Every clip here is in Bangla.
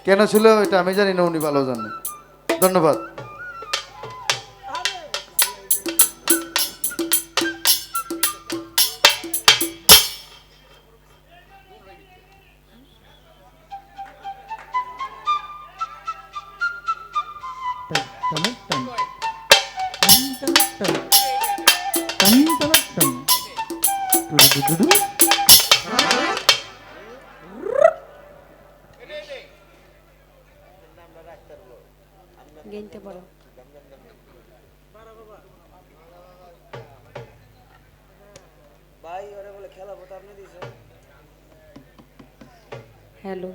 কেন ছিল এটা আমি জানি না, উনি ভালো জানেন। ধন্যবাদ। टन टन टन टन टन टन टन टन टुडुडुडु গেনতে পারো। হ্যালো,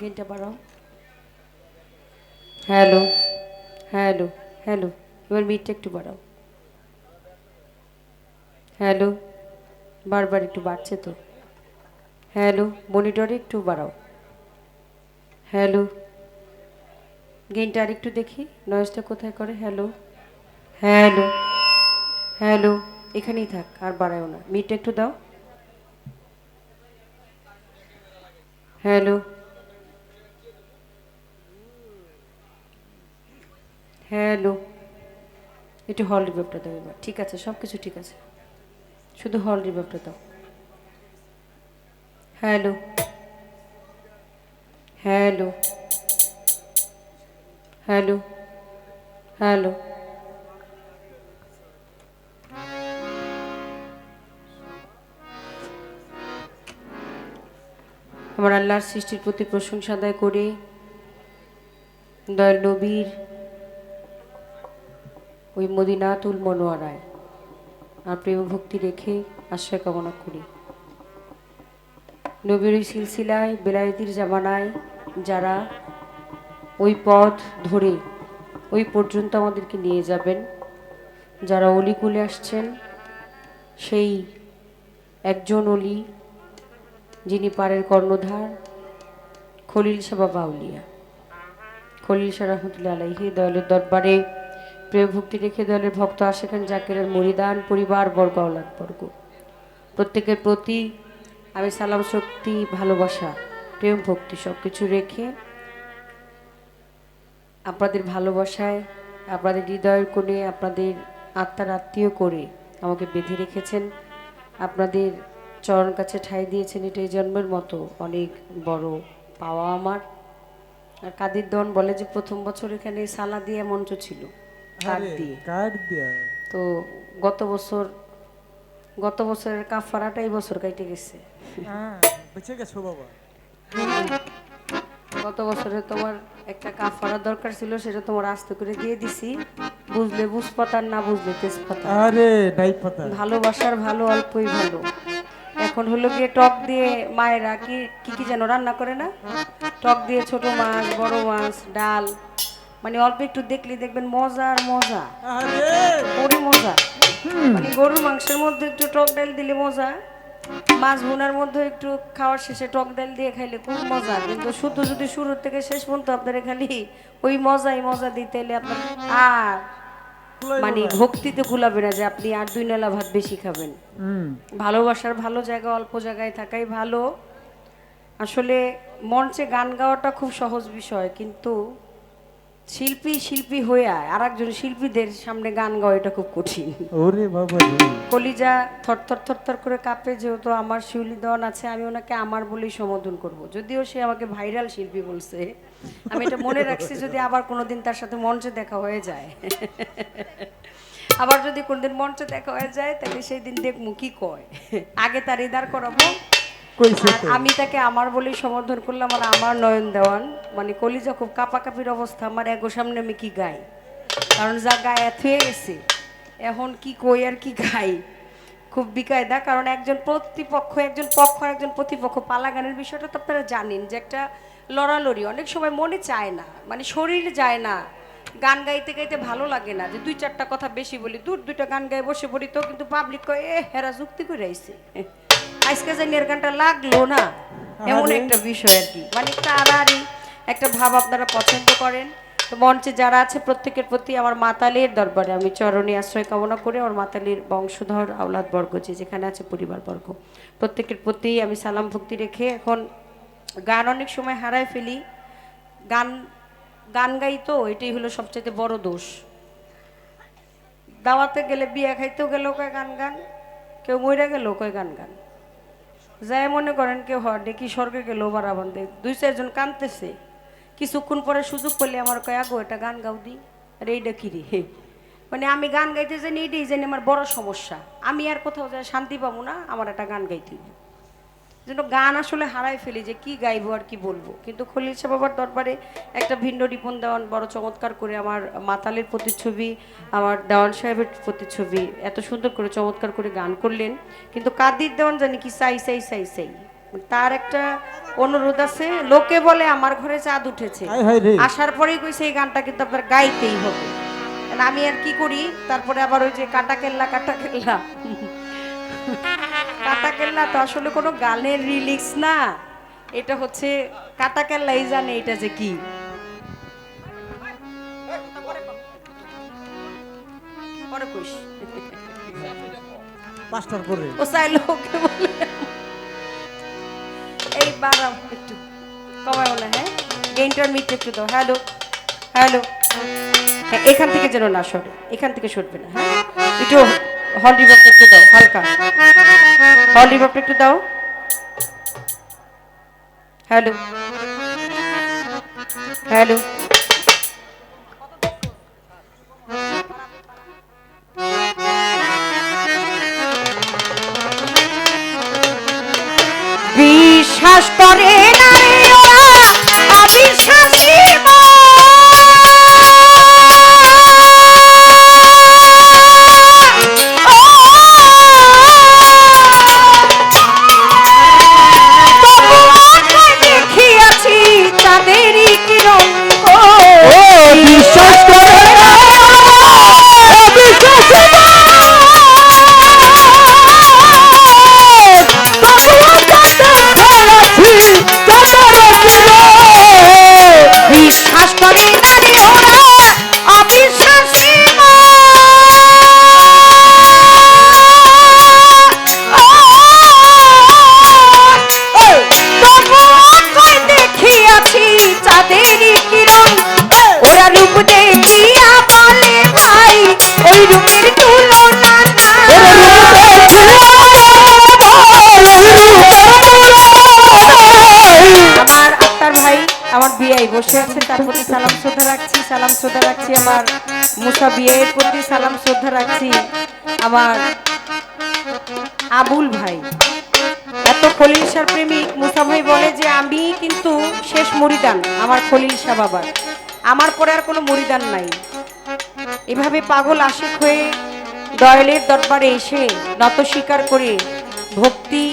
গেনতে পারো। হ্যালো হ্যালো হ্যালো, এবার মিটটা একটু বাড়াও। হ্যালো, বারবার একটু বাড়ছে তো। হ্যালো, মনিটরে একটু বাড়াও। হ্যালো, গেইনটা আর একটু দেখি নয়েজটা কোথায় করে। হ্যালো হ্যালো হ্যালো, এখানেই থাক, আর বাড়ায়ও না। মিটটা একটু দাও। হ্যালো হ্যালো, একটু হল রিভার্বটা দাও এবার। ঠিক আছে, সব কিছু ঠিক আছে, শুধু হল রিভার্বটা দাও। হ্যালো হ্যালো হ্যালো হ্যালো, আমার আল্লাহর সৃষ্টির প্রতি প্রশংসা আদায় করে দয়াল নবীর ওই মদিনাতুল মনোয়ারায় আর প্রেম ভক্তি রেখে আশ্রয় কামনা করি। নবীর ওই সিলসিলায় বেলায়েতির জামানায় যারা ওই পথ ধরে ওই পর্যন্ত আমাদেরকে নিয়ে যাবেন, যারা অলিকুলে আসছেন, সেই একজন অলি যিনি পারের কর্ণধার খলিল শাহ বাবা আউলিয়া, খলিল শাহ রহমতুল্লাহ আলাইহি দয়ালের দরবারে প্রেম ভক্তি রেখে দলের ভক্ত আশেখান জাকেরের মরিদান পরিবার বর্গ আওলাদ বর্গ প্রত্যেকের প্রতি আমি সালাম শক্তি ভালোবাসা প্রেম ভক্তি সব কিছু রেখে আপনাদের ভালোবাসায় আপনাদের হৃদয়ের কোণে আপনাদের আত্মার আত্মীয় করে আমাকে বেঁধে রেখেছেন, আপনাদের চরণ কাছে ঠাঁই দিয়েছেন, এটা এই জন্মের মতো অনেক বড় পাওয়া আমার। আর কাদির দন বলে যে প্রথম বছর এখানে সালা দিয়ে মঞ্চ ছিল, কাঠ দিয়ে। কাট দিয়া তো গত বছরের কাফারাটা এই বছর কাইটে গেছে। হ্যাঁ বেঁচে গেছো বাবা। গত বছরে তোমার একটা কাফারা দরকার ছিল, সেটা তোমার আস্তে করে দিয়ে দিছি। বুঝলে বুঝপাতা, না বুঝলে তেজপাতা। আরে নাই পাতা ভালোবাসার ভালো অল্পই ভালো। এখন হলো গিয়ে টক দিয়ে মায়েরা কি কি কি যেন রান্না করে না, টক দিয়ে ছোট মাছ বড় মাছ ডাল, মানে অল্প একটু দেখলে দেখবেন মজা আর মজা, আরে বড়ি মজা। মানে গরুর মাংসের মধ্যে একটু টক ডাল দিলে মজা, মাছ ভুনার মধ্যে একটু খাওয়ার শেষে টক ডাল দিয়ে খাইলে খুব মজা। কিন্তু শুধু যদি শুরু থেকে শেষ পর্যন্ত আপনারা খালি ওই মজাই মজা দিতে এলে আপনার আর মানে ভক্তিতে কুলাবে না যে আপনি আর 2 নলা ভাত বেশি খাবেন। ভালোবাসার ভালো জায়গা অল্প জায়গায় থাকাই ভালো। আসলে মঞ্চে গান গাওয়াটা খুব সহজ বিষয়, কিন্তু শিল্পী হয়ে আর একজন শিল্পীদের সামনে গান গাওয়া এটা খুব কঠিন। ওরে বাবা রে। কলিজা থরথর করে কাঁপে, যেহেতু আমার শিউলি দন আছে, আমি ওনাকে আমার বলেই সম্বোধন করব। যদিও সে আমাকে ভাইরাল শিল্পী বলছে, আমি এটা মনে রাখছি, যদি আবার কোনোদিন তার সাথে মঞ্চে দেখা হয়ে যায় আবার যদি কোনোদিন মঞ্চে দেখা হয়ে যায় তাহলে সেই দিন দেখবো কি কয়। আগে তার ইদার করাবো, আর আমি তাকে আমার বলেই সম্বোধন করলাম। আর আমার নয়ন দেওয়ান মানে কলিজা খুব কাপাকাপির অবস্থা, আমার এগো সামনে আমি কি গাই, কারণ যা গায়ে থুয়ে গেছে এখন কি কই আর কি গাই, খুব বিকায়দা। কারণ একজন প্রতিপক্ষ একজন পক্ষ আর একজন প্রতিপক্ষ, পালা গানের বিষয়টা তো আপনারা জানেন যে একটা লড়ালড়ি, অনেক সময় মনে চায় না, মানে শরীর যায় না, গান গাইতে গাইতে ভালো লাগে না, যে 2-4টা কথা বেশি বলি, দুইটা গান গায়ে বসে পড়ি তো, কিন্তু পাবলিক কয় এ হেরা যুক্তি করে আইছে, আজকে জানি এর গানটা লাগলো না, এমন একটা বিষয় আর কি। মানে একটা আড়াআড়ি একটা ভাব আপনারা পছন্দ করেন। তো মঞ্চে যারা আছে প্রত্যেকের প্রতি আমার মাতালের দরবারে আমি চরণে আশ্রয় কামনা করে আমার মাতালের বংশধর আওলাদ বর্গ যে যেখানে আছে পরিবার বর্গ প্রত্যেকের প্রতি আমি সালাম ভক্তি রেখে, এখন গান অনেক সময় হারায় ফেলি, গান গান গাই তো, এটাই হলো সবচেয়ে বড় দোষ। দাওয়াতে গেলে বিয়ে খাইতেও গেলেও কয় গান গান, কেউ মইরা গেলেও কয় গান গান। যাই মনে করেন কেউ ডেকি স্বর্গে গেলেও বারাবান্ধে, 2-4 জন কানতেছে, কিছুক্ষণ পরে সুযোগ পেলে আমার কয় আগো এটা গান গাও দি, আর এইটা কিরি হে। মানে আমি গান গাইতে জানি, এটাই জানি আমার বড় সমস্যা। আমি আর কোথাও যাই শান্তি পাবো না, আমার একটা গান গাইতে হবে। যেন গান আসলে হারাই ফেলি যে কি গাইবো আর কি বলবো। কিন্তু খলিল শাহ বাবার দরবারে একটা ভিন্ন রিপন দেওয়ান বড় চমৎকার করে আমার মাতালের প্রতিচ্ছবি, আমার দেওয়ান সাহেবের প্রতিচ্ছবি এত সুন্দর করে চমৎকার করে গান করলেন। কিন্তু কাদির দেওয়ান জানি কি চাই চাই চাই চাই, তার একটা অনুরোধ আছে। লোকে বলে আমার ঘরে চাঁদ উঠেছে, আসার পরেই কইছে এই গানটা কিন্তু আপনার গাইতেই হবে। আমি আর কি করি, তারপরে আবার ওই যে কাটা কেল্লা কাটা কেল্লা কাটা কেল্লা তো আসলে কোনো গানের রিলিক্স না, এটা হচ্ছে কাটা কেল্লাই জানে এটা যে কি। পরে কইস পাস্টার করে ও চাইলো ওকে বলে এই বাড়াও একটু কমায় বলে। হ্যাঁ গেইনটার মিট একটু দাও। হ্যালো হ্যালো, হ্যাঁ এখান থেকে যেন না সরে, এখান থেকে সরবে না। হ্যাঁ একটু হল রিভার্বটা একটু দাও, হালকা হল রিভার্বটা একটু দাও। হ্যালো হ্যালো, বিশ্বাস করে না রে ওরা অবিশ্বাসী দেখিয়াছি চাঁদেরই কিরণ, বিশ্বাস করে না বিশ্বাস করে না রে ওরা অবিশ্বাসী দেখিয়াছি চাঁদেরই কিরণ, ওরা রূপ দেখিয়া বলে ভাই ওই রূপের তুলনা আমার আক্তার ভাই আমার বিয়াই বসে আছে, তার প্রতি সালাম শ্রদ্ধা রাখছি, সালাম শ্রদ্ধা রাখছি। আমার মুসা বিয়ের প্রতি সালাম শ্রদ্ধা রাখছি। আমার আবুল ভাই এত খলিল শাহ প্রেমিক, মুসা ভাই বলে যে আমি কিন্তু শেষ মুরিদান আমার খলিল শাহ বাবার, আমার পরে আর কোনো মুরিদান নাই। এভাবে পাগল আশিক হয়ে দয়ালের দরবারে এসে নত স্বীকার করে ভক্তি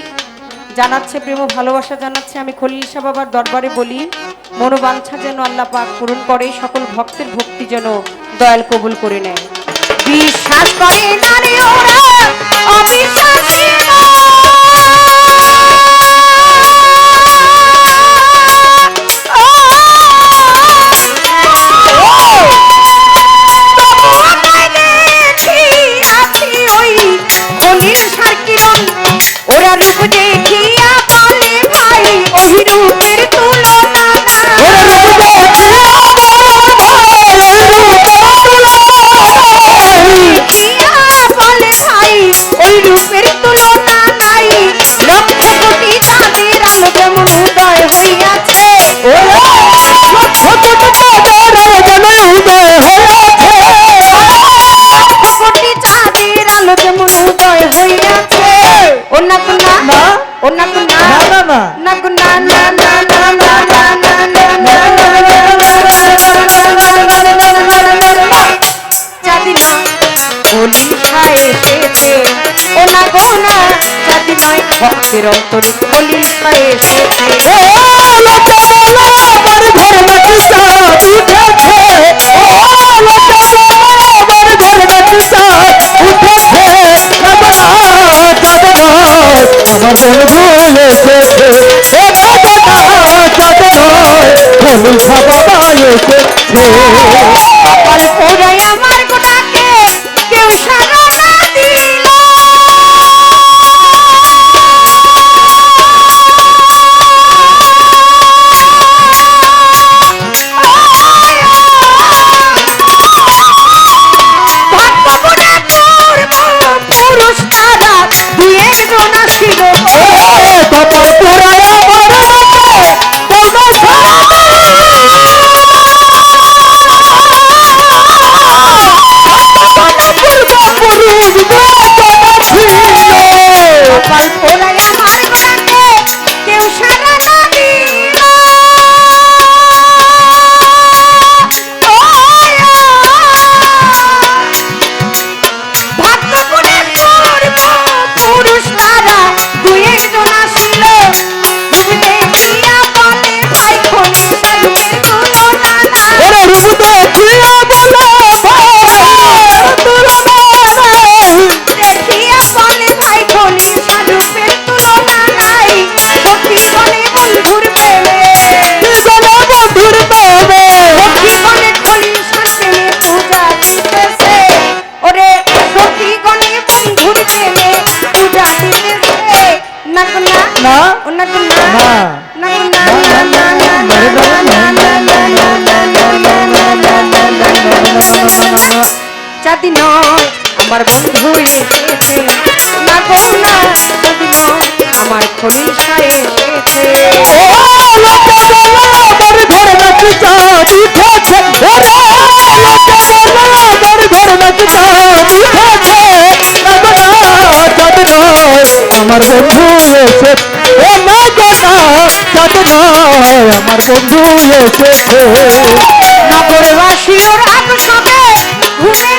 জানাচ্ছে, প্রেম ভালোবাসা জানাচ্ছে। আমি খলিল শাহ বাবার দরবারে বলি মনোবাঞ্ছা যেন আল্লাহ পাক পূরণ করে, সকল ভক্তের ভক্তি যেন দয়াল কবুল করে নেয়। বিশ্বাস করে না রে ওরা অবিশ্বাসী ওরা রূপ দেখিয়া বলে ভাই ওই রূপের তুলনা বলে ভাই ওই রূপের তুলনা নাই, লক্ষ কোটি চাঁদের আলো যেমন উদয় হইয়াছে, লক্ষ কোটি চাঁদের আলো যেমন উদয় হইয়াছে, লক্ষ কোটি চাঁদের আলো যেমন উদয় হইয়াছে। ও না গুনা না, ও না গুনা না না না গুনা না না না না না না না চাঁদি না খলিল শাহ এসেছে, ও না গোনা চাঁদি নয় ভক্তের অন্তরে খলিল শাহ এসেছে। আমার গোটাকে কেউ সারা না দিল, আমার বন্ধু এসেছে না গো না চাঁদিন আমার খলিশা এসেছে ও লোকে বলে আমার ঘর নাকি চাঁদ উঠেছে ওরে লোকে বলে আমার ঘর নাকি চাঁদ উঠেছে না গো না চাঁদ নয় আমার বন্ধু এসেছে ও না গো না চাঁদ নয় আমার বন্ধু এসেছে নগরবাসীর রাগ সবে ঘুরে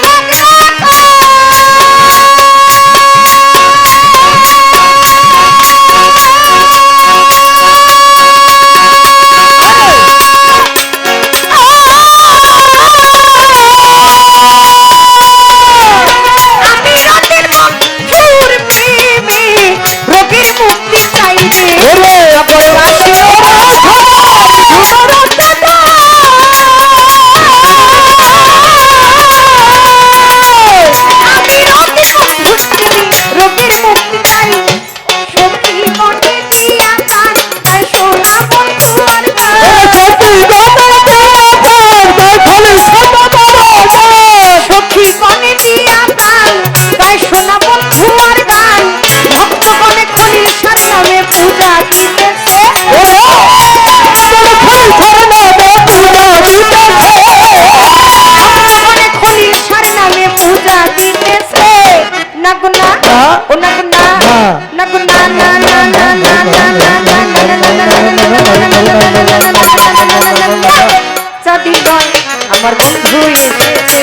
আমার বন্ধু এসেছে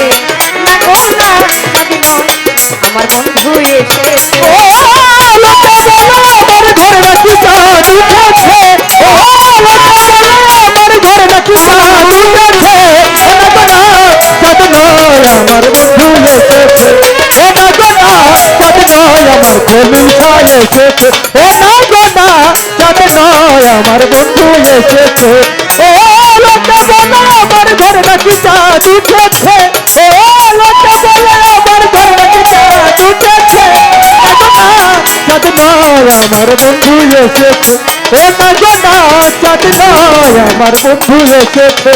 না গো না চাঁদিন আমার বন্ধু এসেছে ও লোকে বলে আমার ঘর নাকি চাঁদ উঠেছে ও লোকে বলে আমার ঘর নাকি চাঁদ উঠেছে ও না গো না চাঁদ নয় আমার বন্ধু এসেছে ও না গো না চাঁদ নয় আমার খলিশা এসেছে ও না গো না চাঁদ নয় আমার বন্ধু এসেছে ও লোকে বলে আমার ঘর নাকি চাঁদ উঠেছে ও লোকে বলে আমার ঘর নাকি চাঁদ উঠেছে চাঁদ নয় আমার বন্ধু এসেছে ও না গো না চাঁদ নয় আমার বন্ধু এসেছে